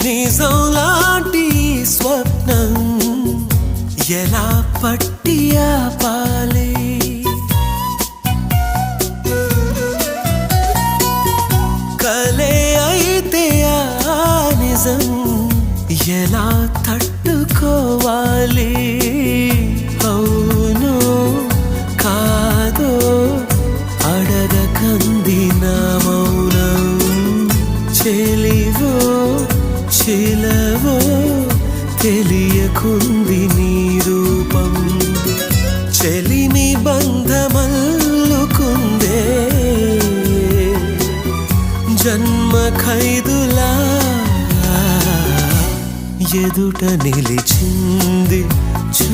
నిజం లాంటి స్వప్నం ఎలా పట్టి ఆపాలి కలే అయితే ఆ నిజం ఎలా తట్టుకోవాలి అవును కాదో అడగకంది నా మౌనం చెలివో చిలవో తెలియకుంది నీ రూపం చెలిని బంధమల్లుకుందే జన్మ ఖైదులా ఎదుట నిలిచింది చూ